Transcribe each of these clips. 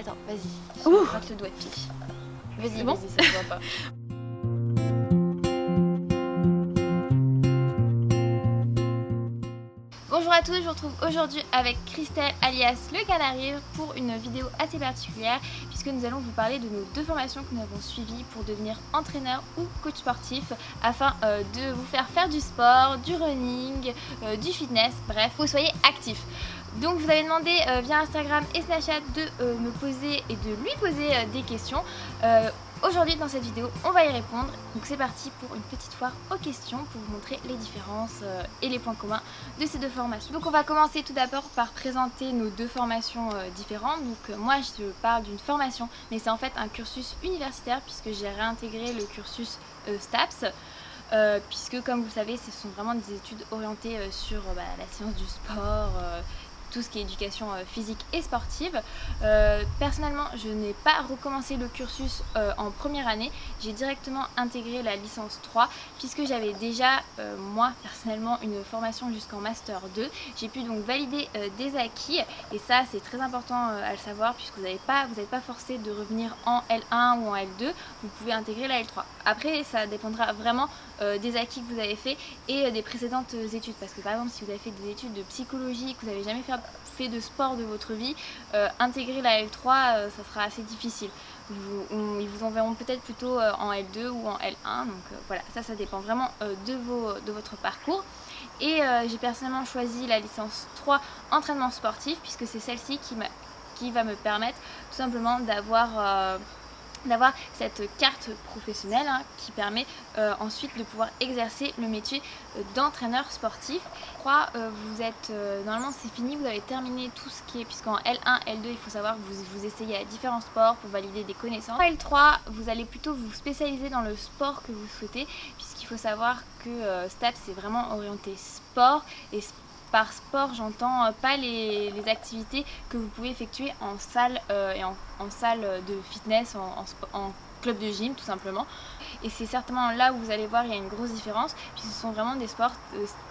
Attends, vas-y. Ouh. Je frotte le doigt de pied. Vas-y, Bon. vas-y, ça se voit pas. Bonjour à tous, je vous retrouve aujourd'hui avec Christelle alias Le Canari pour une vidéo assez particulière puisque nous allons vous parler de nos deux formations que nous avons suivies pour devenir entraîneur ou coach sportif afin de vous faire du sport, du running, du fitness, bref, que vous soyez actifs. Donc je vous avais demandé via Instagram et Snapchat de me poser et de lui poser des questions. Aujourd'hui dans cette vidéo on va y répondre, donc c'est parti pour une petite foire aux questions pour vous montrer les différences et les points communs de ces deux formations. Donc on va commencer tout d'abord par présenter nos deux formations différentes. Donc moi je parle d'une formation mais c'est en fait un cursus universitaire puisque j'ai réintégré le cursus STAPS. Puisque comme vous le savez ce sont vraiment des études orientées sur la science du sport, tout ce qui est éducation physique et sportive. Personnellement, je n'ai pas recommencé le cursus en première année. J'ai directement intégré la licence 3 puisque j'avais déjà, moi personnellement, une formation jusqu'en Master 2. J'ai pu donc valider des acquis et ça c'est très important à le savoir puisque vous n'êtes pas forcé de revenir en L1 ou en L2. Vous pouvez intégrer la L3. Après, ça dépendra vraiment des acquis que vous avez fait et des précédentes études. Parce que par exemple, si vous avez fait des études de psychologie, que vous n'avez jamais fait de sport de votre vie, intégrer la L3 ça sera assez difficile. Ils vous enverront peut-être plutôt en L2 ou en L1, donc voilà, ça dépend vraiment de votre parcours. Et j'ai personnellement choisi la licence 3 entraînement sportif puisque c'est celle-ci qui va me permettre tout simplement d'avoir cette carte professionnelle qui permet ensuite de pouvoir exercer le métier d'entraîneur sportif. Je crois vous êtes normalement c'est fini, vous avez terminé tout ce qui est, puisqu'en L1, L2 il faut savoir que vous essayez à différents sports pour valider des connaissances. En L3 vous allez plutôt vous spécialiser dans le sport que vous souhaitez puisqu'il faut savoir que STAPS c'est vraiment orienté sport et par sport, j'entends pas les activités que vous pouvez effectuer en salle et en salle de fitness, en club de gym tout simplement. Et c'est certainement là où vous allez voir il y a une grosse différence, puis ce sont vraiment des sports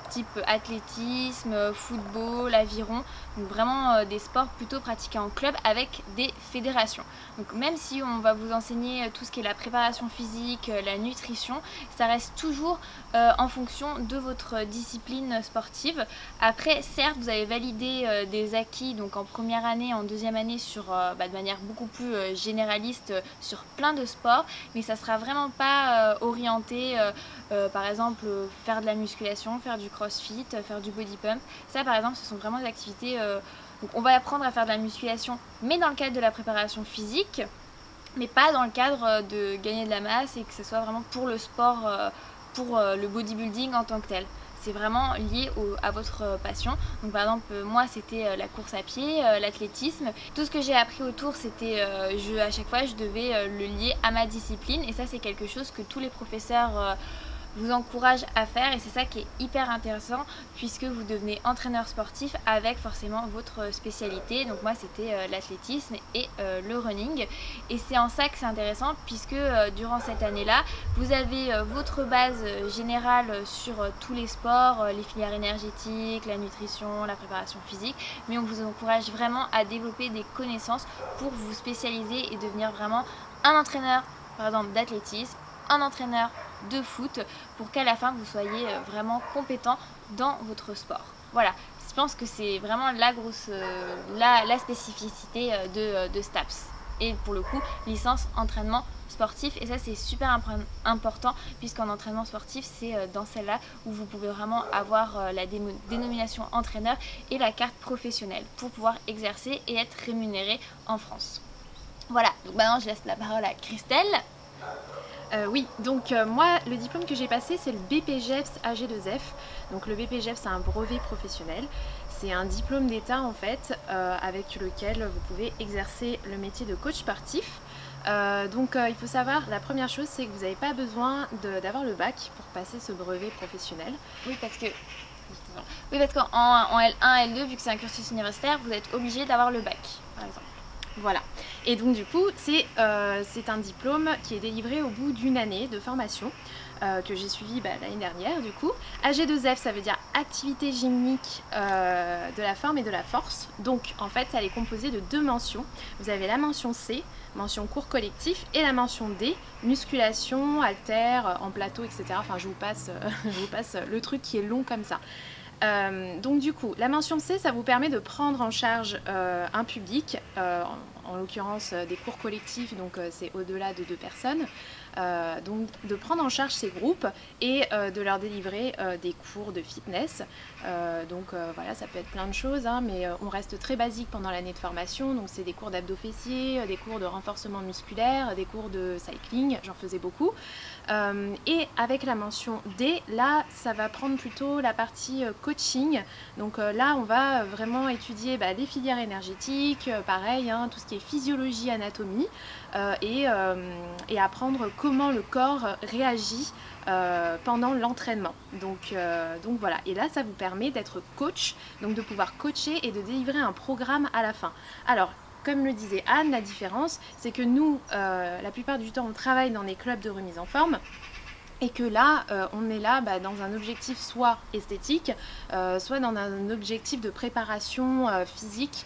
type athlétisme, football, aviron, donc vraiment des sports plutôt pratiqués en club avec des fédérations. Donc même si on va vous enseigner tout ce qui est la préparation physique, la nutrition, ça reste toujours en fonction de votre discipline sportive. Après certes vous avez validé des acquis donc en première année, en deuxième année sur, de manière beaucoup plus généraliste sur plein de sports, mais ça sera vraiment pas orienté par exemple faire de la musculation, faire du crossfit, faire du body pump. Ça par exemple ce sont vraiment des activités donc on va apprendre à faire de la musculation mais dans le cadre de la préparation physique, mais pas dans le cadre de gagner de la masse et que ce soit vraiment pour le sport, pour le bodybuilding en tant que tel. C'est vraiment lié à votre passion. Donc par exemple moi c'était la course à pied, l'athlétisme. Tout ce que j'ai appris autour c'était à chaque fois je devais le lier à ma discipline et ça c'est quelque chose que tous les professeurs vous encouragent à faire et c'est ça qui est hyper intéressant puisque vous devenez entraîneur sportif avec forcément votre spécialité. Donc moi c'était l'athlétisme et le running et c'est en ça que c'est intéressant puisque durant cette année-là vous avez votre base générale sur tous les sports, les filières énergétiques, la nutrition, la préparation physique, mais on vous encourage vraiment à développer des connaissances pour vous spécialiser et devenir vraiment un entraîneur par exemple d'athlétisme, un entraîneur de foot pour qu'à la fin vous soyez vraiment compétent dans votre sport. Voilà, je pense que c'est vraiment la spécificité de STAPS et pour le coup licence entraînement sportif et ça c'est super important puisqu'en entraînement sportif c'est dans celle-là où vous pouvez vraiment avoir la dénomination entraîneur et la carte professionnelle pour pouvoir exercer et être rémunéré en France. Voilà, donc maintenant je laisse la parole à Christelle. Oui, donc moi le diplôme que j'ai passé c'est le BPGEPS AG2F. Donc le BPGEPS c'est un brevet professionnel. C'est un diplôme d'état en fait avec lequel vous pouvez exercer le métier de coach sportif. Il faut savoir, la première chose c'est que vous n'avez pas besoin d'avoir le bac pour passer ce brevet professionnel. Oui parce qu'en L1, L2 vu que c'est un cursus universitaire vous êtes obligé d'avoir le bac par exemple. Voilà. Et donc du coup, c'est un diplôme qui est délivré au bout d'une année de formation que j'ai suivi l'année dernière du coup. AG2F, ça veut dire activité gymnique de la forme et de la force. Donc en fait, elle est composée de 2 mentions. Vous avez la mention C, mention cours collectif, et la mention D, musculation, haltères, en plateau, etc. Enfin, je vous passe le truc qui est long comme ça. Donc du coup, la mention C, ça vous permet de prendre en charge un public, en l'occurrence des cours collectifs, donc c'est au-delà de 2 personnes, donc de prendre en charge ces groupes et de leur délivrer des cours de fitness. Donc voilà, ça peut être plein de choses, hein, mais on reste très basique pendant l'année de formation, donc c'est des cours d'abdos fessiers, des cours de renforcement musculaire, des cours de cycling, j'en faisais beaucoup. Et avec la mention D, là ça va prendre plutôt la partie coaching, donc là on va vraiment étudier les filières énergétiques, pareil, hein, tout ce qui est physiologie, anatomie, et apprendre comment le corps réagit pendant l'entraînement. Donc voilà, et là ça vous permet d'être coach, donc de pouvoir coacher et de délivrer un programme à la fin. Alors comme le disait Anne, la différence, c'est que nous, la plupart du temps, on travaille dans des clubs de remise en forme. Et que là, on est là dans un objectif soit esthétique, soit dans un objectif de préparation physique.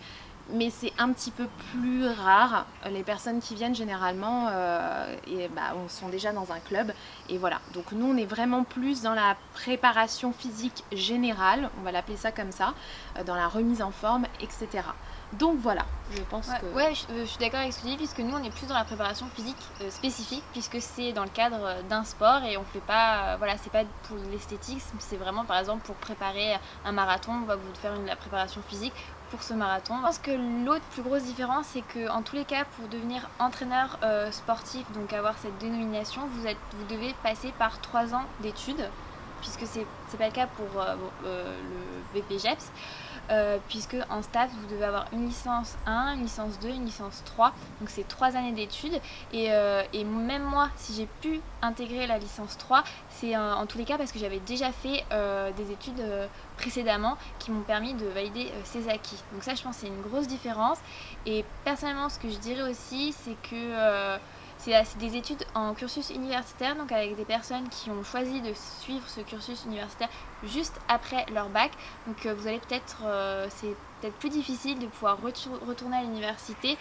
Mais c'est un petit peu plus rare. Les personnes qui viennent généralement on sont déjà dans un club. Et voilà. Donc nous, on est vraiment plus dans la préparation physique générale, on va l'appeler ça comme ça, dans la remise en forme, etc. Donc voilà, je pense que... Ouais, je suis d'accord avec ce que tu dis, puisque nous on est plus dans la préparation physique spécifique, puisque c'est dans le cadre d'un sport et on fait pas, voilà, c'est pas pour l'esthétisme, c'est vraiment par exemple pour préparer un marathon, on va vous faire la préparation physique pour ce marathon. Je pense que l'autre plus grosse différence, c'est que en tous les cas, pour devenir entraîneur sportif, donc avoir cette dénomination, vous devez passer par 3 ans d'études, puisque c'est pas le cas pour le BPGEPS. Puisque en STAPS vous devez avoir une licence 1, une licence 2, une licence 3, donc c'est 3 années d'études et même moi si j'ai pu intégrer la licence 3 c'est en tous les cas parce que j'avais déjà fait des études précédemment qui m'ont permis de valider ces acquis, donc ça je pense que c'est une grosse différence. Et personnellement ce que je dirais aussi c'est que c'est des études en cursus universitaire, donc avec des personnes qui ont choisi de suivre ce cursus universitaire juste après leur bac. Donc vous allez c'est peut-être plus difficile de pouvoir retourner à l'université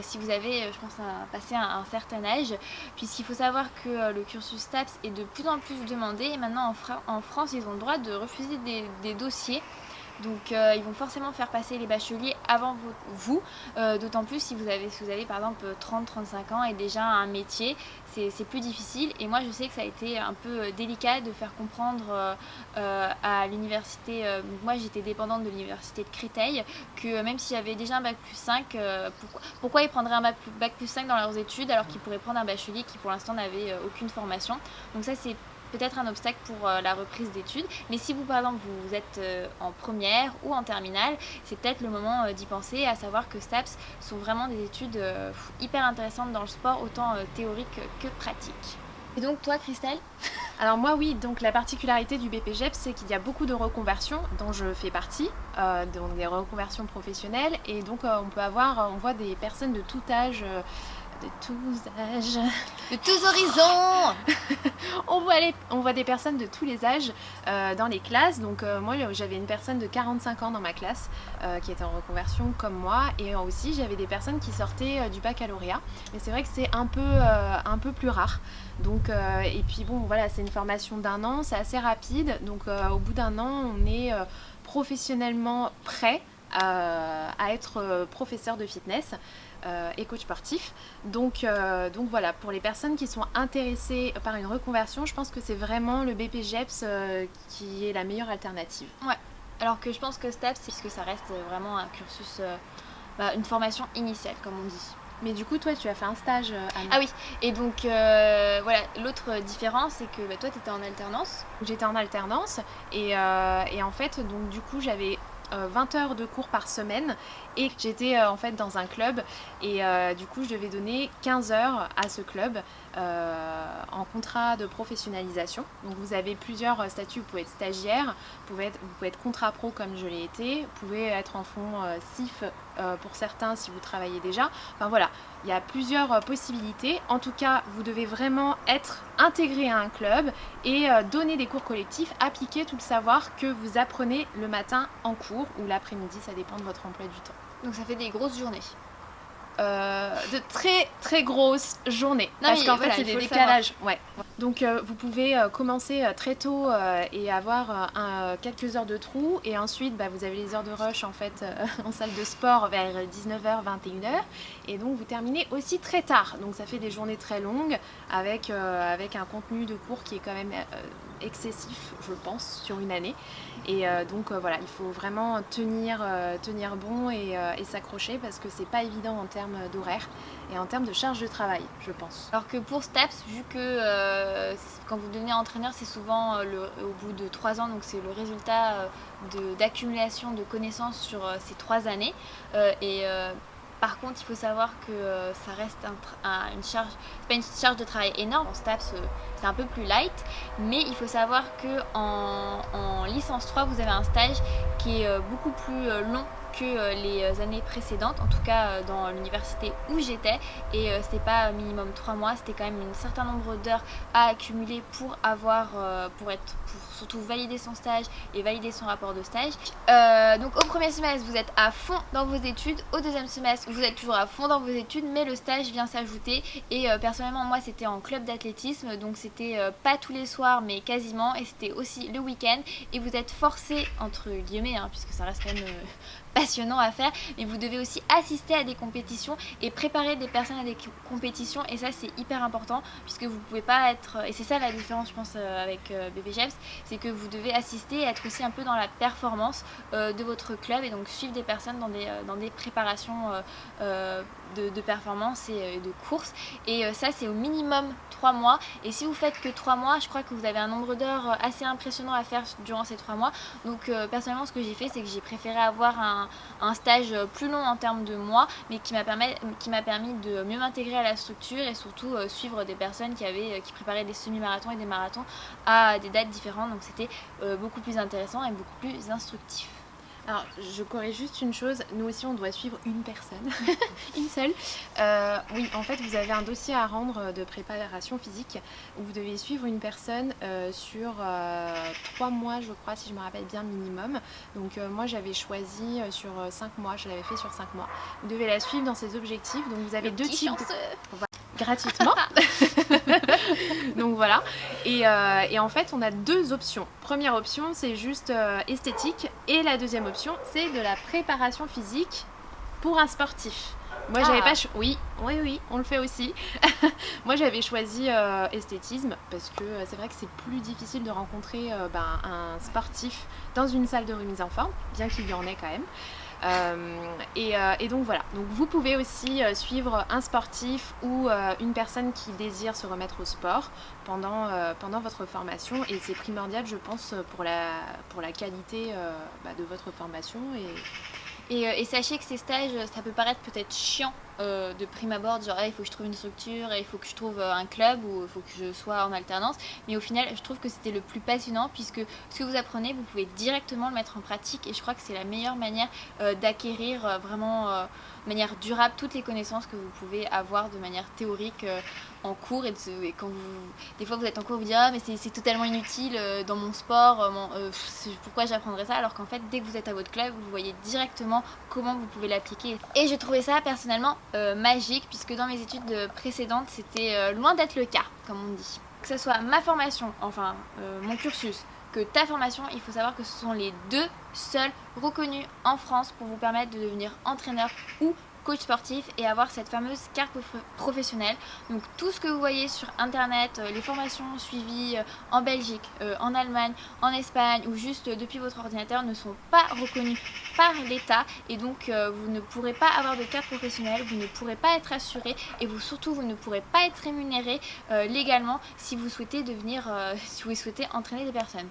si vous avez, je pense, passé un certain âge, puisqu'il faut savoir que le cursus STAPS est de plus en plus demandé et maintenant en France ils ont le droit de refuser des dossiers. Donc ils vont forcément faire passer les bacheliers avant vous, d'autant plus si vous avez par exemple 30-35 ans et déjà un métier, c'est plus difficile. Et moi je sais que ça a été un peu délicat de faire comprendre à l'université, moi j'étais dépendante de l'université de Créteil, que même si j'avais déjà un bac plus 5, pourquoi ils prendraient un bac plus 5 dans leurs études alors qu'ils pourraient prendre un bachelier qui pour l'instant n'avait aucune formation. Donc ça c'est peut-être un obstacle pour la reprise d'études, mais si vous par exemple vous êtes en première ou en terminale, c'est peut-être le moment d'y penser, à savoir que STAPS sont vraiment des études hyper intéressantes dans le sport, autant théorique que pratique. Et donc toi Christelle? Alors moi oui, donc la particularité du BPGEPS c'est qu'il y a beaucoup de reconversions dont je fais partie, donc des reconversions professionnelles, et donc on voit des personnes de tout âge, de tous âges, de tous horizons. on voit des personnes de tous les âges dans les classes. Donc moi j'avais une personne de 45 ans dans ma classe qui était en reconversion comme moi, et aussi j'avais des personnes qui sortaient du baccalauréat, mais c'est vrai que c'est un peu plus rare. Donc et puis bon voilà, c'est une formation d'1 an, c'est assez rapide, donc au bout d'1 an on est professionnellement prêt à être professeur de fitness et coach sportif. Donc voilà, pour les personnes qui sont intéressées par une reconversion, je pense que c'est vraiment le BPGEPS qui est la meilleure alternative. Ouais, alors que je pense que STAPS, c'est parce que ça reste vraiment un cursus, une formation initiale comme on dit. Mais du coup, toi, tu as fait un stage, Anne. Ah oui, et donc voilà, l'autre différence, c'est que toi, tu étais en alternance. J'étais en alternance, et en fait, donc du coup, j'avais 20 heures de cours par semaine, et j'étais en fait dans un club, et du coup je devais donner 15 heures à ce club en contrat de professionnalisation. Donc vous avez plusieurs statuts, vous pouvez être stagiaire, vous pouvez être contrat pro comme je l'ai été, vous pouvez être en fond CIF pour certains si vous travaillez déjà. Enfin voilà, il y a plusieurs possibilités. En tout cas, vous devez vraiment être intégré à un club et donner des cours collectifs, appliquer tout le savoir que vous apprenez le matin en cours ou l'après-midi, ça dépend de votre emploi du temps. Donc ça fait des grosses journées. De très très grosses journées, non, parce qu'en fait c'est des décalages. Donc vous pouvez commencer très tôt et avoir quelques heures de trou, et ensuite vous avez les heures de rush en fait en salle de sport vers 19h, 21h, et donc vous terminez aussi très tard, donc ça fait des journées très longues avec un contenu de cours qui est quand même excessif, je pense, sur une année. Et donc voilà, il faut vraiment tenir bon et s'accrocher, parce que c'est pas évident en termes d'horaire et en termes de charge de travail, je pense. Alors que pour STAPS, vu que quand vous devenez entraîneur, c'est souvent au bout de 3 ans, donc c'est le résultat d'accumulation de connaissances sur ces 3 années. Par contre, il faut savoir que ça reste une charge, c'est pas une charge de travail énorme. En STAPS, c'est un peu plus light, mais il faut savoir que en licence 3, vous avez un stage qui est beaucoup plus long que les années précédentes, en tout cas dans l'université où j'étais, et c'était pas minimum 3 mois, c'était quand même un certain nombre d'heures à accumuler pour surtout valider son stage et valider son rapport de stage. Donc au premier semestre, vous êtes à fond dans vos études, au deuxième semestre, vous êtes toujours à fond dans vos études, mais le stage vient s'ajouter, et personnellement moi c'était en club d'athlétisme, donc c'était pas tous les soirs mais quasiment, et c'était aussi le week-end, et vous êtes forcé, entre guillemets, puisque ça reste quand même passionnant à faire, mais vous devez aussi assister à des compétitions et préparer des personnes à des compétitions, et ça c'est hyper important, puisque vous pouvez pas être, et c'est ça la différence je pense avec BPGEPS, c'est que vous devez assister et être aussi un peu dans la performance de votre club, et donc suivre des personnes dans des préparations de performance et de course, et ça c'est au minimum 3 mois, et si vous faites que 3 mois, je crois que vous avez un nombre d'heures assez impressionnant à faire durant ces 3 mois, donc personnellement ce que j'ai fait, c'est que j'ai préféré avoir un stage plus long en termes de mois, mais qui m'a permis de mieux m'intégrer à la structure, et surtout suivre des personnes qui préparaient des semi-marathons et des marathons à des dates différentes, donc c'était beaucoup plus intéressant et beaucoup plus instructif. Alors, je corrige juste une chose, nous aussi on doit suivre une personne, une seule. Oui, en fait vous avez un dossier à rendre de préparation physique où vous devez suivre une personne sur 3 mois, je crois, si je me rappelle bien, minimum. Donc moi j'avais choisi sur 5 mois, je l'avais fait sur 5 mois. Vous devez la suivre dans ses objectifs, donc vous avez deux types gratuitement. Donc voilà, et en fait on a 2 options. Première option, c'est juste esthétique, et la deuxième option, c'est de la préparation physique pour un sportif. Moi j'avais pas oui, on le fait aussi. Moi j'avais choisi esthétisme, parce que c'est vrai que c'est plus difficile de rencontrer un sportif dans une salle de remise en forme, bien qu'il y en ait quand même. Et donc voilà, donc vous pouvez aussi suivre un sportif ou une personne qui désire se remettre au sport pendant votre formation, et c'est primordial je pense pour la qualité de votre formation. Et sachez que ces stages, ça peut paraître peut-être chiant de prime abord, genre il faut que je trouve une structure, il faut que je trouve un club, ou il faut que je sois en alternance, mais au final je trouve que c'était le plus passionnant, puisque ce que vous apprenez, vous pouvez directement le mettre en pratique, et je crois que c'est la meilleure manière d'acquérir vraiment de manière durable toutes les connaissances que vous pouvez avoir de manière théorique en cours, et quand des fois vous êtes en cours, vous dites mais c'est totalement inutile dans mon sport, pourquoi j'apprendrais ça, alors qu'en fait dès que vous êtes à votre club, vous voyez directement comment vous pouvez l'appliquer. Et j'ai trouvé ça personnellement magique, puisque dans mes études précédentes c'était loin d'être le cas, comme on dit. Que ce soit ma formation, enfin mon cursus, que ta formation, il faut savoir que ce sont les 2 seuls reconnus en France pour vous permettre de devenir entraîneur ou coach sportif et avoir cette fameuse carte professionnelle. Donc tout ce que vous voyez sur internet, les formations suivies en Belgique, en Allemagne, en Espagne, ou juste depuis votre ordinateur, ne sont pas reconnues par l'État, et donc vous ne pourrez pas avoir de carte professionnelle, vous ne pourrez pas être assuré, et vous ne pourrez pas être rémunéré légalement si vous souhaitez entraîner des personnes.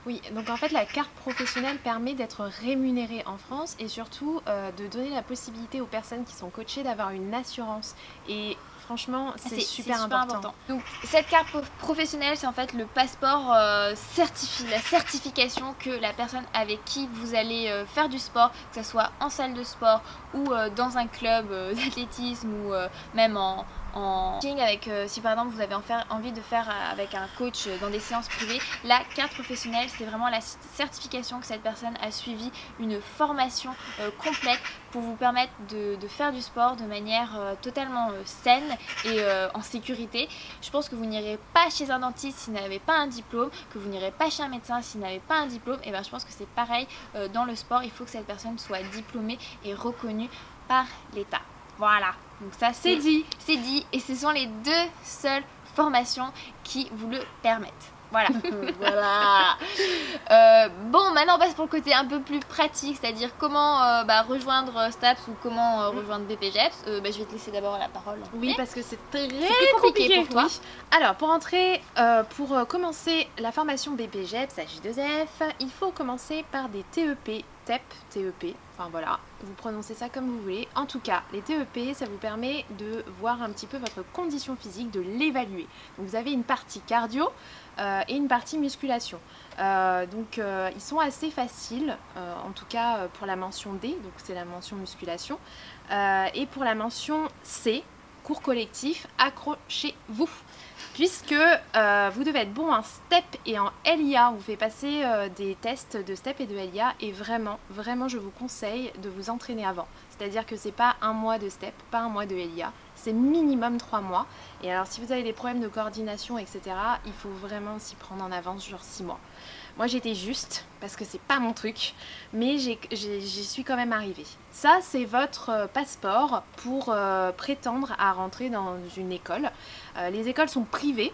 Oui, donc en fait la carte professionnelle permet d'être rémunérée en France et surtout de donner la possibilité aux personnes qui sont coachées d'avoir une assurance. Et franchement, c'est super important. Donc cette carte professionnelle, c'est en fait le passeport certifié, la certification que la personne avec qui vous allez faire du sport, que ce soit en salle de sport ou dans un club d'athlétisme ou même en avec, si par exemple vous avez envie de faire avec un coach dans des séances privées, la carte professionnelle c'est vraiment la certification que cette personne a suivi une formation complète pour vous permettre de faire du sport de manière totalement saine et en sécurité. Je pense que vous n'irez pas chez un dentiste si vous n'avez pas un diplôme, que vous n'irez pas chez un médecin si vous n'avez pas un diplôme, et bien je pense que c'est pareil dans le sport, il faut que cette personne soit diplômée et reconnue par l'État. Voilà, donc ça c'est dit, et ce sont les 2 seules formations qui vous le permettent. Voilà. Voilà. Bon, maintenant on passe pour le côté un peu plus pratique, c'est-à-dire comment rejoindre STAPS ou comment rejoindre BPJEPS. Je vais te laisser d'abord la parole. Oui, parce que c'est très compliqué pour toi. Oui. Alors, pour commencer la formation BPJEPS à J2F, il faut commencer par des TEP, TEP, enfin voilà, vous prononcez ça comme vous voulez. En tout cas, les TEP, ça vous permet de voir un petit peu votre condition physique, de l'évaluer. Donc vous avez une partie cardio et une partie musculation. Ils sont assez faciles, en tout cas pour la mention D, donc c'est la mention musculation, et pour la mention C, cours collectif, accrochez-vous, puisque vous devez être bon en STEP et en LIA. On vous fait passer des tests de STEP et de LIA, et vraiment, je vous conseille de vous entraîner avant. C'est-à-dire que c'est pas 1 mois de STEP, pas 1 mois de LIA, c'est minimum 3 mois. Et alors si vous avez des problèmes de coordination, etc., il faut vraiment s'y prendre en avance, genre 6 mois. Moi j'étais juste, parce que c'est pas mon truc, mais j'y suis quand même arrivée. Ça, c'est votre passeport pour prétendre à rentrer dans une école. Les écoles sont privées.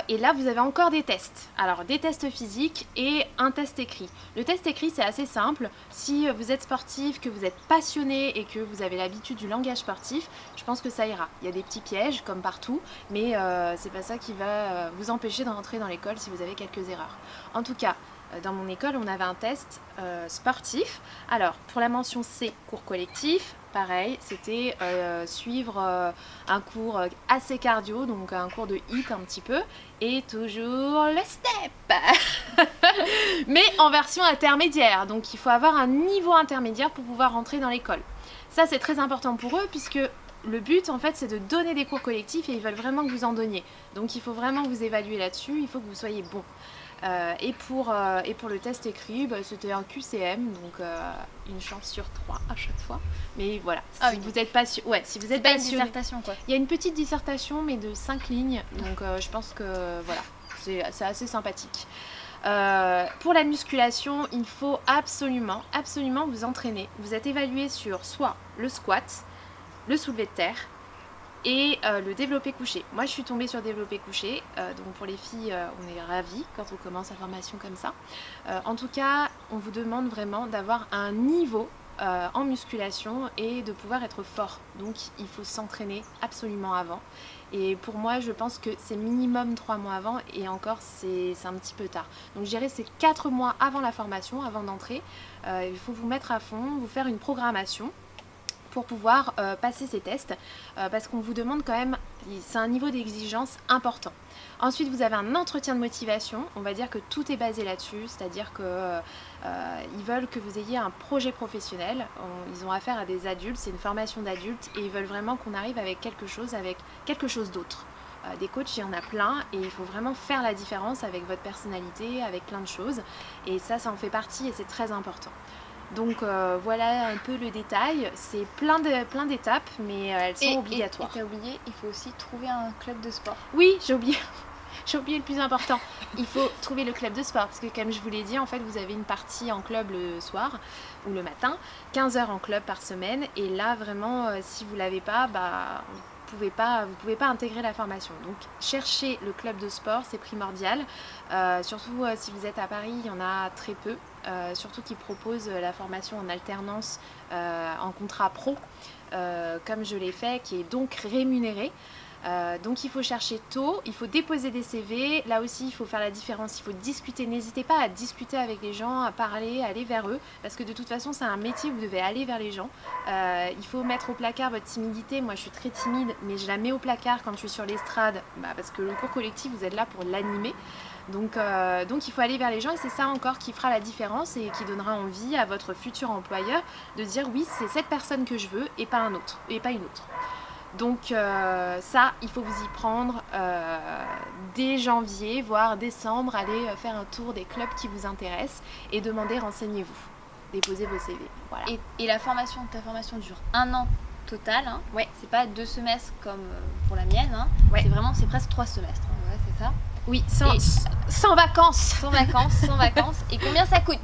Et là, vous avez encore des tests. Alors, des tests physiques et un test écrit. Le test écrit, c'est assez simple. Si vous êtes sportif, que vous êtes passionné et que vous avez l'habitude du langage sportif, je pense que ça ira. Il y a des petits pièges, comme partout, mais c'est pas ça qui va vous empêcher de rentrer dans l'école si vous avez quelques erreurs. En tout cas, dans mon école, on avait un test sportif. Alors, pour la mention C, cours collectif, pareil, c'était suivre un cours assez cardio, donc un cours de HIIT un petit peu, et toujours le STEP mais en version intermédiaire, donc il faut avoir un niveau intermédiaire pour pouvoir rentrer dans l'école. Ça, c'est très important pour eux, puisque le but, en fait, c'est de donner des cours collectifs et ils veulent vraiment que vous en donniez. Donc il faut vraiment vous évaluer là-dessus, il faut que vous soyez bon. Et pour le test écrit, c'était un QCM, donc une chance sur 3 à chaque fois. Mais voilà, si vous êtes passionné, si vous êtes pas passionné, une dissertation quoi. Il y a une petite dissertation, mais de 5 lignes, donc je pense que voilà, c'est assez sympathique. Pour la musculation, il faut absolument vous entraîner. Vous êtes évalué sur soit le squat, le soulevé de terre, et le développé couché. Moi je suis tombée sur développé couché, donc pour les filles on est ravis quand on commence la formation comme ça. En tout cas, on vous demande vraiment d'avoir un niveau en musculation et de pouvoir être fort. Donc il faut s'entraîner absolument avant. Et pour moi, je pense que c'est minimum 3 mois avant, et encore c'est un petit peu tard. Donc je dirais c'est 4 mois avant la formation, avant d'entrer. Il faut vous mettre à fond, vous faire une programmation pour pouvoir passer ces tests, parce qu'on vous demande quand même, c'est un niveau d'exigence important. Ensuite, vous avez un entretien de motivation, on va dire que tout est basé là-dessus, c'est-à-dire qu'ils veulent que vous ayez un projet professionnel, ils ont affaire à des adultes, c'est une formation d'adultes, et ils veulent vraiment qu'on arrive avec quelque chose d'autre. Des coachs, il y en a plein, et il faut vraiment faire la différence avec votre personnalité, avec plein de choses, et ça en fait partie, et c'est très important. Donc voilà un peu le détail, c'est plein d'étapes, mais elles sont obligatoires. Et t'as oublié, il faut aussi trouver un club de sport. Oui, j'ai oublié le plus important. Il faut trouver le club de sport, parce que comme je vous l'ai dit, en fait vous avez une partie en club le soir ou le matin, 15 heures en club par semaine, et là vraiment si vous l'avez pas, vous pouvez pas intégrer la formation. Donc cherchez le club de sport, c'est primordial, surtout si vous êtes à Paris, il y en a très peu. Surtout qui proposent la formation en alternance en contrat pro, comme je l'ai fait, qui est donc rémunéré. Donc il faut chercher tôt, il faut déposer des CV. Là aussi, il faut faire la différence, il faut discuter. N'hésitez pas à discuter avec les gens, à parler, à aller vers eux, parce que de toute façon, c'est un métier où vous devez aller vers les gens. Il faut mettre au placard votre timidité. Moi, je suis très timide, mais je la mets au placard quand je suis sur l'estrade, parce que le cours collectif, vous êtes là pour l'animer. Donc il faut aller vers les gens, et c'est ça encore qui fera la différence et qui donnera envie à votre futur employeur de dire oui, c'est cette personne que je veux et pas un autre, et pas une autre. Donc ça, il faut vous y prendre dès janvier, voire décembre, aller faire un tour des clubs qui vous intéressent et demander, renseignez-vous, déposez vos CV. Voilà. Et ta formation dure 1 an total, hein. Ouais. C'est pas 2 semestres comme pour la mienne, hein. Ouais. C'est presque 3 semestres, hein. Ouais, c'est ça. Oui, sans vacances. Sans vacances. Et combien ça coûte ?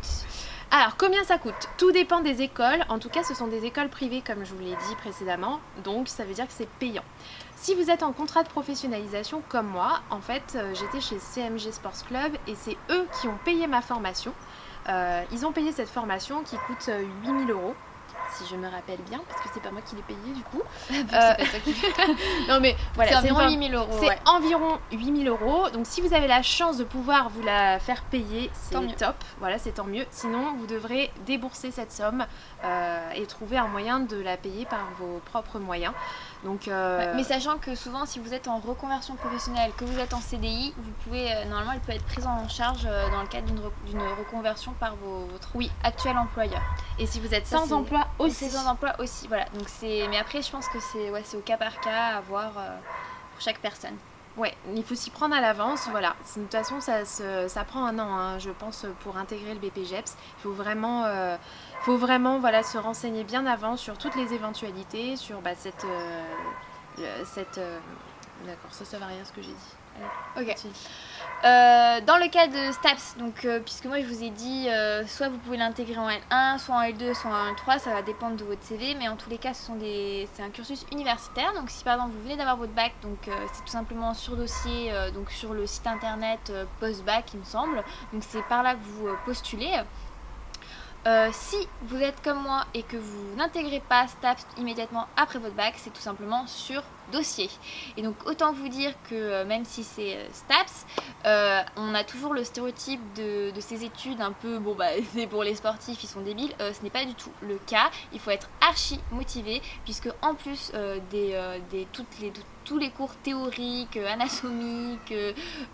Alors, combien ça coûte ? Tout dépend des écoles. En tout cas, ce sont des écoles privées, comme je vous l'ai dit précédemment. Donc, ça veut dire que c'est payant. Si vous êtes en contrat de professionnalisation comme moi, en fait, j'étais chez CMG Sports Club et c'est eux qui ont payé ma formation. Ils ont payé cette formation qui coûte 8 000 €. Si je me rappelle bien, parce que c'est pas moi qui l'ai payé du coup. C'est pas toi qui... Non mais voilà, c'est environ 8 000 €. C'est environ 8 000 €. Donc si vous avez la chance de pouvoir vous la faire payer, c'est top. Voilà, c'est tant mieux. Sinon, vous devrez débourser cette somme et trouver un moyen de la payer par vos propres moyens. Donc, mais sachant que souvent, si vous êtes en reconversion professionnelle, que vous êtes en CDI, vous pouvez normalement, elle peut être prise en charge dans le cadre d'une reconversion par votre actuel employeur. Et si vous êtes sans emploi aussi. Sans emploi aussi, voilà. Donc mais après, je pense que c'est au cas par cas à voir pour chaque personne. Ouais, il faut s'y prendre à l'avance, voilà. De toute façon, ça prend 1 an, hein, je pense, pour intégrer le BPGEPS. Il faut vraiment voilà, se renseigner bien avant sur toutes les éventualités, sur cette... D'accord, ça va rien ce que j'ai dit. Allez, ok. Dans le cas de STAPS, donc, puisque moi je vous ai dit, soit vous pouvez l'intégrer en L1, soit en L2, soit en L3, ça va dépendre de votre CV, mais en tous les cas c'est un cursus universitaire. Donc si par exemple vous venez d'avoir votre bac, donc c'est tout simplement sur dossier, donc sur le site internet post-bac il me semble, donc c'est par là que vous postulez. Si vous êtes comme moi et que vous n'intégrez pas STAPS immédiatement après votre bac, c'est tout simplement sur dossier. Et donc autant vous dire que même si c'est STAPS, on a toujours le stéréotype de ces études un peu, c'est pour les sportifs, ils sont débiles. Ce n'est pas du tout le cas. Il faut être archi motivé, puisque en plus tous les cours théoriques, anatomiques,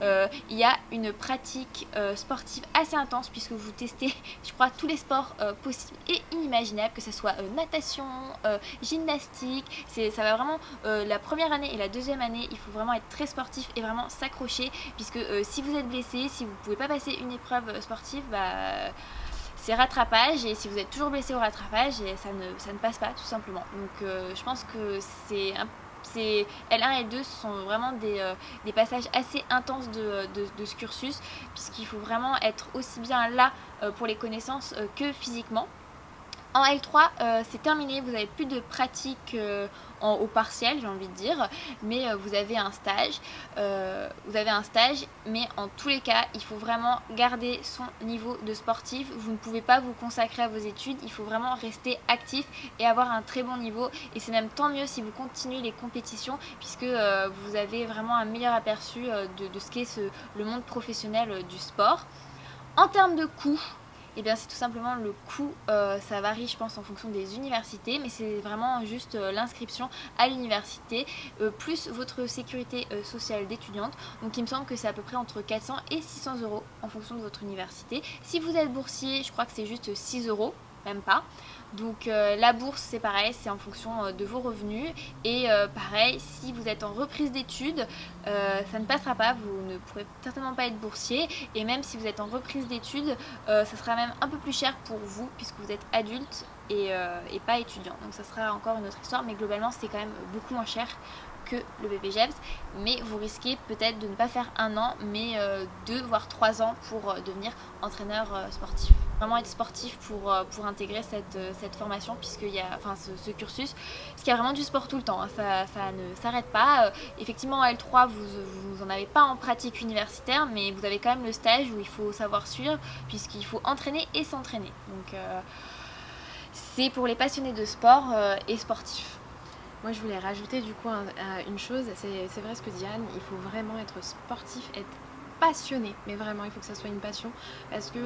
il y a une pratique sportive assez intense, puisque vous testez, je crois, tous les sports possibles et inimaginables, que ce soit natation, gymnastique. Ça va vraiment, la première année et la deuxième année, il faut vraiment être très sportif et vraiment s'accrocher, puisque si vous êtes blessé, si vous ne pouvez pas passer une épreuve sportive, c'est rattrapage, et si vous êtes toujours blessé au rattrapage, ça ne passe pas tout simplement. Donc je pense que c'est L1 et L2, ce sont vraiment des passages assez intenses de ce cursus, puisqu'il faut vraiment être aussi bien là pour les connaissances que physiquement. En L3, c'est terminé, vous n'avez plus de pratique au partiel, j'ai envie de dire, mais vous avez un stage. Mais en tous les cas, il faut vraiment garder son niveau de sportif. Vous ne pouvez pas vous consacrer à vos études, il faut vraiment rester actif et avoir un très bon niveau. Et c'est même tant mieux si vous continuez les compétitions, puisque vous avez vraiment un meilleur aperçu de ce qu'est le monde professionnel du sport. En termes de coûts, eh bien c'est tout simplement le coût, ça varie je pense en fonction des universités, mais c'est vraiment juste l'inscription à l'université plus votre sécurité sociale d'étudiante. Donc il me semble que c'est à peu près entre 400 et 600 € en fonction de votre université. Si vous êtes boursier, je crois que c'est juste 6 €, même pas. Donc la bourse c'est pareil, c'est en fonction de vos revenus, et pareil, si vous êtes en reprise d'études, ça ne passera pas, vous ne pourrez certainement pas être boursier, et même si vous êtes en reprise d'études, ça sera même un peu plus cher pour vous puisque vous êtes adulte et pas étudiant. Donc ça sera encore une autre histoire, mais globalement c'est quand même beaucoup moins cher que le BPGEPS, mais vous risquez peut-être de ne pas faire 1 an, mais 2 voire 3 ans pour devenir entraîneur sportif. Vraiment être sportif pour intégrer cette formation, puisqu'il y a ce cursus, parce qu'il y a vraiment du sport tout le temps, hein, ça ne s'arrête pas. Effectivement, en L3 vous n'en avez pas en pratique universitaire, mais vous avez quand même le stage où il faut savoir suivre, puisqu'il faut entraîner et s'entraîner. Donc c'est pour les passionnés de sport et sportifs. Moi, je voulais rajouter du coup une chose, c'est vrai ce que dit Anne, il faut vraiment être sportif, être passionné, mais vraiment il faut que ça soit une passion parce que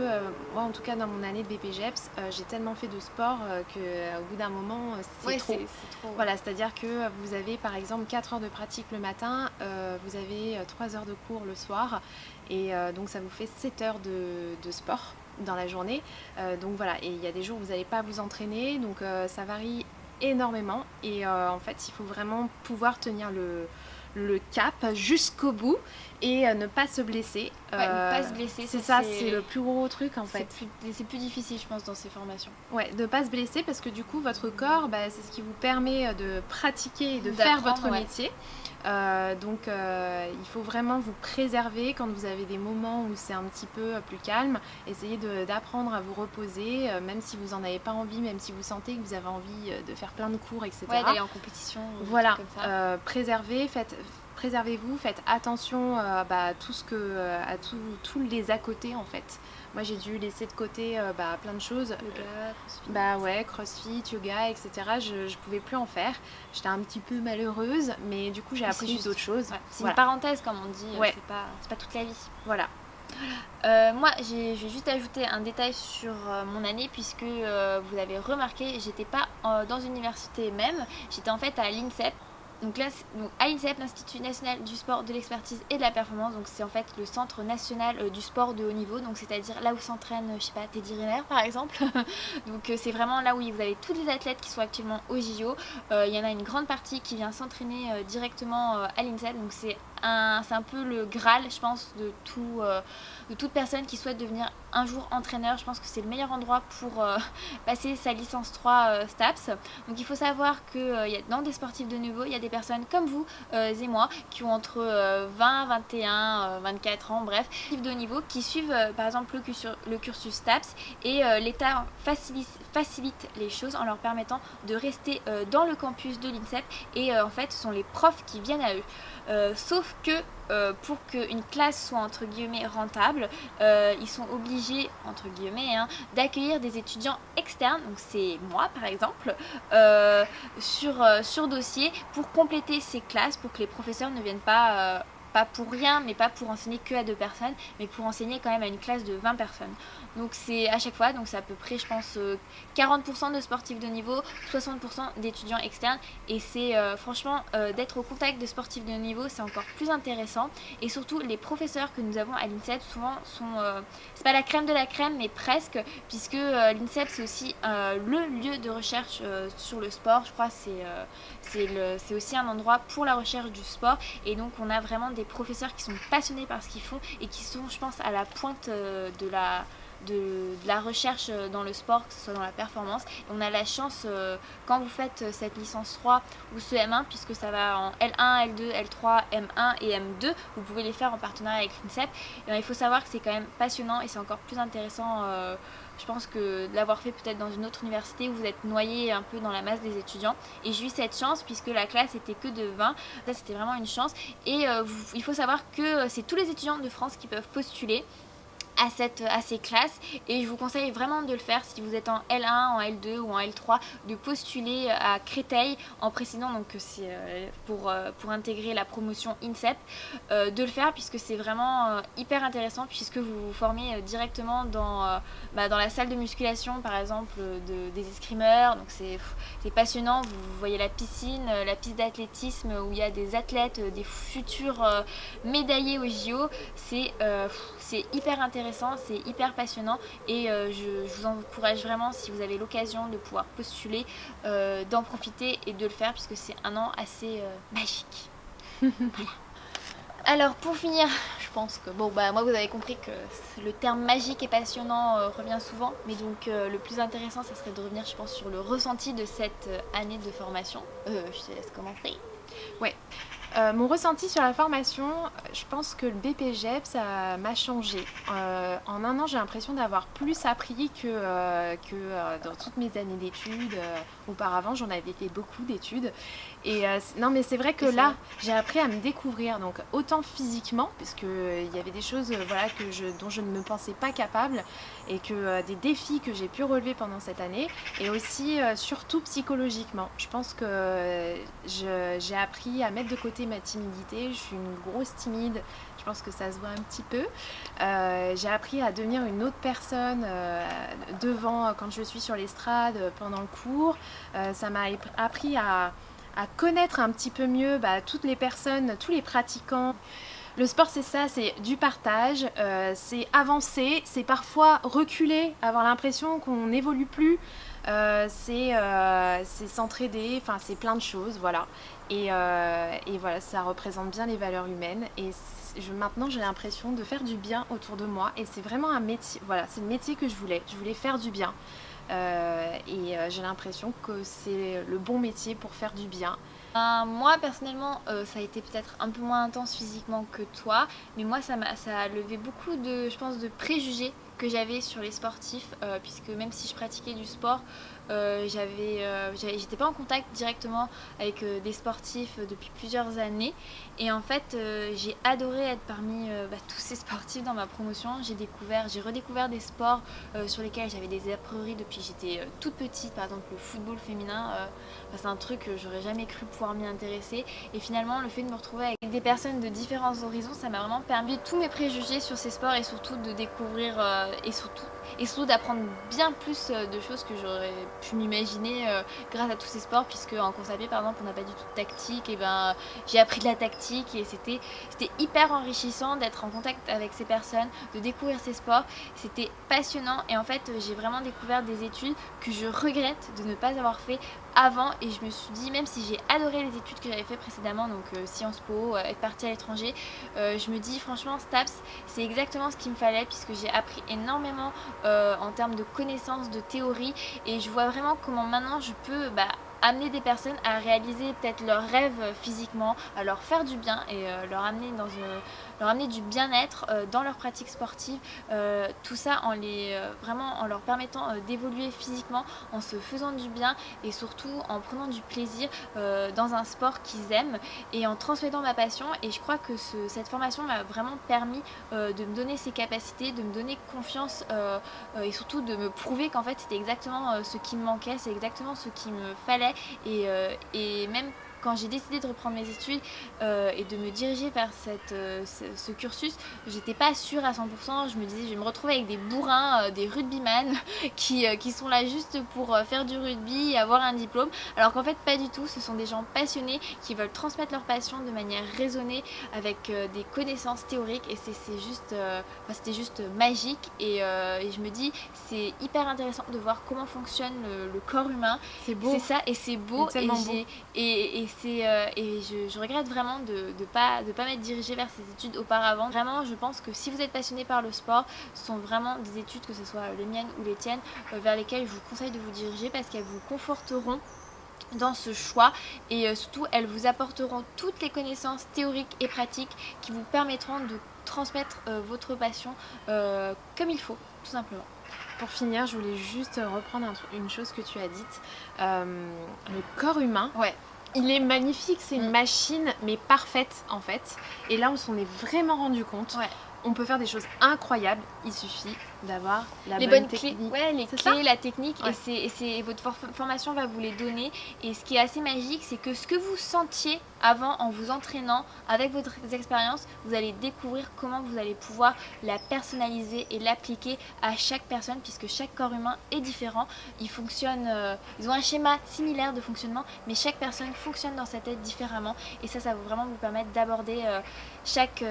moi en tout cas dans mon année de BPGEPS j'ai tellement fait de sport qu'au bout d'un moment c'est trop. C'est trop. Voilà, c'est-à-dire que vous avez par exemple 4 heures de pratique le matin, vous avez 3 heures de cours le soir et donc ça vous fait 7 heures de sport dans la journée, donc voilà, et il y a des jours où vous n'allez pas vous entraîner, donc ça varie énormément et en fait il faut vraiment pouvoir tenir le cap jusqu'au bout et ne pas se blesser. Ne pas se blesser, c'est ça, c'est le plus gros truc en fait. C'est plus difficile je pense dans ces formations. Ouais, de ne pas se blesser parce que du coup votre corps, c'est ce qui vous permet de pratiquer et de faire votre métier. Donc il faut vraiment vous préserver quand vous avez des moments où c'est un petit peu plus calme. Essayez d'apprendre à vous reposer, même si vous n'en avez pas envie, même si vous sentez que vous avez envie de faire plein de cours, etc. Ouais, d'aller en compétition. Voilà, comme ça. Préservez-vous, faites attention à tous les à côté en fait. Moi j'ai dû laisser de côté plein de choses. Yoga, crossfit. Crossfit, yoga, etc. Je pouvais plus en faire. J'étais un petit peu malheureuse, mais du coup j'ai appris d'autres choses. Ouais, c'est une parenthèse comme on dit, ouais. C'est pas toute la vie. Voilà. Moi, je vais juste ajouter un détail sur mon année puisque vous avez remarqué, j'étais pas dans une université même, j'étais en fait à l'INSEP. Donc là, à l'INSEP, l'Institut National du Sport, de l'Expertise et de la Performance, donc c'est en fait le centre national du sport de haut niveau, donc c'est-à-dire là où s'entraîne, je sais pas, Teddy Riner par exemple. Donc c'est vraiment là où vous avez tous les athlètes qui sont actuellement au JO. Il y en a une grande partie qui vient s'entraîner directement à l'INSEP, donc c'est un peu le Graal, je pense, de toute personne qui souhaite devenir un jour entraîneur. Je pense que c'est le meilleur endroit pour passer sa licence 3 STAPS. Donc il faut savoir que dans des sportifs de niveau, il y a des personnes comme vous et moi qui ont entre 20, 21, 24 ans, bref, sportifs de haut niveau qui suivent par exemple le cursus STAPS et l'État facilite les choses en leur permettant de rester dans le campus de l'INSEP et en fait ce sont les profs qui viennent à eux. Sauf que pour qu'une classe soit entre guillemets rentable, ils sont obligés entre guillemets d'accueillir des étudiants externes, donc c'est moi par exemple, sur dossier pour compléter ces classes, pour que les professeurs ne viennent pas pour rien, mais pas pour enseigner que à 2 personnes, mais pour enseigner quand même à une classe de 20 personnes. Donc c'est à chaque fois, donc c'est à peu près je pense 40% de sportifs de niveau, 60% d'étudiants externes et c'est franchement d'être au contact de sportifs de niveau c'est encore plus intéressant et surtout les professeurs que nous avons à l'INSEP souvent sont, c'est pas la crème de la crème mais presque puisque l'INSEP c'est aussi le lieu de recherche sur le sport, je crois c'est aussi un endroit pour la recherche du sport et donc on a vraiment des professeurs qui sont passionnés par ce qu'ils font et qui sont je pense à la pointe de la recherche dans le sport, que ce soit dans la performance. Et on a la chance, quand vous faites cette licence 3 ou ce M1, puisque ça va en L1, L2, L3, M1 et M2, vous pouvez les faire en partenariat avec l'INSEP. Et il faut savoir que c'est quand même passionnant et c'est encore plus intéressant, je pense, que de l'avoir fait peut-être dans une autre université où vous êtes noyé un peu dans la masse des étudiants. Et j'ai eu cette chance puisque la classe était que de 20. Ça, c'était vraiment une chance. Et il faut savoir que c'est tous les étudiants de France qui peuvent postuler à ces classes et je vous conseille vraiment de le faire si vous êtes en L1, en L2 ou en L3 de postuler à Créteil en précisant donc que c'est pour intégrer la promotion INSEP de le faire puisque c'est vraiment hyper intéressant puisque vous vous formez directement dans la salle de musculation par exemple des escrimeurs, donc c'est passionnant, vous voyez la piscine, la piste d'athlétisme où il y a des athlètes, des futurs médaillés au JO, c'est hyper intéressant, c'est hyper passionnant et je vous encourage vraiment si vous avez l'occasion de pouvoir postuler, d'en profiter et de le faire puisque c'est un an assez magique. Voilà. Alors pour finir, je pense que moi vous avez compris que le terme magique et passionnant revient souvent, mais donc le plus intéressant ça serait de revenir je pense sur le ressenti de cette année de formation. Je te laisse commencer. Ouais. Mon ressenti sur la formation, je pense que le BPGEP, ça m'a changé. En un an, j'ai l'impression d'avoir plus appris que dans toutes mes années d'études. Auparavant, j'en avais fait beaucoup d'études. Et non, mais c'est vrai que là, j'ai appris à me découvrir, donc autant physiquement, puisque il y avait des choses voilà, dont je ne me pensais pas capable, et que des défis que j'ai pu relever pendant cette année, et aussi surtout psychologiquement. Je pense que j'ai appris à mettre de côté ma timidité. Je suis une grosse timide, je pense que ça se voit un petit peu. J'ai appris à devenir une autre personne devant, quand je suis sur l'estrade, pendant le cours. Ça m'a appris à connaître un petit peu mieux toutes les personnes, tous les pratiquants. Le sport, c'est ça, c'est du partage, c'est avancer, c'est parfois reculer, avoir l'impression qu'on n'évolue plus, c'est s'entraider, enfin c'est plein de choses, voilà. Et voilà, ça représente bien les valeurs humaines. Et maintenant, j'ai l'impression de faire du bien autour de moi. Et c'est vraiment un métier, voilà, c'est le métier que je voulais. Je voulais faire du bien. J'ai l'impression que c'est le bon métier pour faire du bien. Moi personnellement ça a été peut-être un peu moins intense physiquement que toi, mais moi ça a levé beaucoup je pense, de préjugés que j'avais sur les sportifs, puisque même si je pratiquais du sport, j'étais pas en contact directement avec des sportifs depuis plusieurs années, et en fait j'ai adoré être parmi tous ces sportifs dans ma promotion. J'ai redécouvert des sports sur lesquels j'avais des a priori depuis que j'étais toute petite. Par exemple le football féminin, c'est un truc que j'aurais jamais cru pouvoir m'y intéresser, et finalement le fait de me retrouver avec des personnes de différents horizons, ça m'a vraiment permis tous mes préjugés sur ces sports, et surtout de découvrir et surtout d'apprendre bien plus de choses que j'aurais pu m'imaginer grâce à tous ces sports, puisque en course à pied par exemple on n'a pas du tout de tactique, et j'ai appris de la tactique, et c'était hyper enrichissant d'être en contact avec ces personnes, de découvrir ces sports. C'était passionnant, et en fait j'ai vraiment découvert des études que je regrette de ne pas avoir fait avant, et je me suis dit, même si j'ai adoré les études que j'avais fait précédemment, donc Sciences Po, être partie à l'étranger, je me dis franchement STAPS c'est exactement ce qu'il me fallait, puisque j'ai appris énormément en termes de connaissances, de théorie, et je vois vraiment comment maintenant je peux amener des personnes à réaliser peut-être leurs rêves physiquement, à leur faire du bien, et leur amener du bien-être dans leur pratique sportive, tout ça vraiment en leur permettant d'évoluer physiquement, en se faisant du bien, et surtout en prenant du plaisir dans un sport qu'ils aiment, et en transmettant ma passion. Et je crois que cette formation m'a vraiment permis de me donner ces capacités, de me donner confiance, et surtout de me prouver qu'en fait c'était exactement ce qui me manquait, c'est exactement ce qu'il me fallait. Et même quand j'ai décidé de reprendre mes études et de me diriger vers ce cursus, j'étais pas sûre à 100%. Je me disais, je vais me retrouver avec des bourrins, des rugbyman qui sont là juste pour faire du rugby et avoir un diplôme, alors qu'en fait pas du tout. Ce sont des gens passionnés qui veulent transmettre leur passion de manière raisonnée, avec des connaissances théoriques, et c'était juste magique. Et je me dis, c'est hyper intéressant de voir comment fonctionne le corps humain. C'est beau. C'est ça, et c'est beau. C'est tellement beau. Je regrette vraiment de pas m'être dirigée vers ces études auparavant. Vraiment, je pense que si vous êtes passionné par le sport, ce sont vraiment des études, que ce soit les miennes ou les tiennes, vers lesquelles je vous conseille de vous diriger, parce qu'elles vous conforteront dans ce choix, et surtout elles vous apporteront toutes les connaissances théoriques et pratiques qui vous permettront de transmettre votre passion comme il faut, tout simplement. Pour finir, je voulais juste reprendre une chose que tu as dite. Le corps humain, ouais, il est magnifique, c'est une machine, mais parfaite en fait. Et là, on s'en est vraiment rendu compte. Ouais. On peut faire des choses incroyables, il suffit d'avoir les bonnes clés, la technique, ouais. Et votre formation va vous les donner. Et ce qui est assez magique, c'est que ce que vous sentiez avant en vous entraînant, avec votre expérience, vous allez découvrir comment vous allez pouvoir la personnaliser et l'appliquer à chaque personne, puisque chaque corps humain est différent. Ils ont un schéma similaire de fonctionnement, mais chaque personne fonctionne dans sa tête différemment, et ça va vraiment vous permettre d'aborder chaque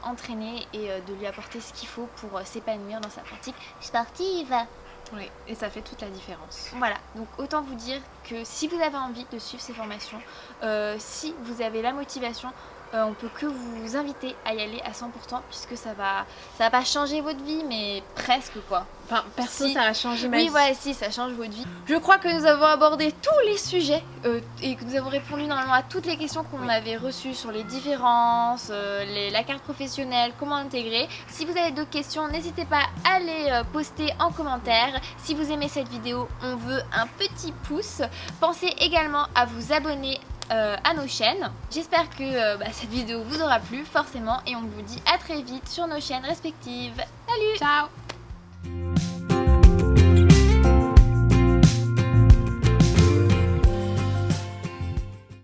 entraîné, et de lui apporter ce qu'il faut pour s'épanouir dans sa pratique sportive. Oui, et ça fait toute la différence. Voilà, donc autant vous dire que si vous avez envie de suivre ces formations, si vous avez la motivation, on peut que vous inviter à y aller à 100% puisque ça va pas changer votre vie, mais presque quoi. Enfin, perso, Si. ça a changé ma vie. Oui, ouais, si, ça change votre vie. Je crois que nous avons abordé tous les sujets et que nous avons répondu normalement à toutes les questions qu'on avait reçues sur les différences, la carte professionnelle, comment intégrer. Si vous avez d'autres questions, n'hésitez pas à les poster en commentaire. Si vous aimez cette vidéo, on veut un petit pouce. Pensez également à vous abonner à nos chaînes. J'espère que cette vidéo vous aura plu forcément et on vous dit à très vite sur nos chaînes respectives. Salut! Ciao!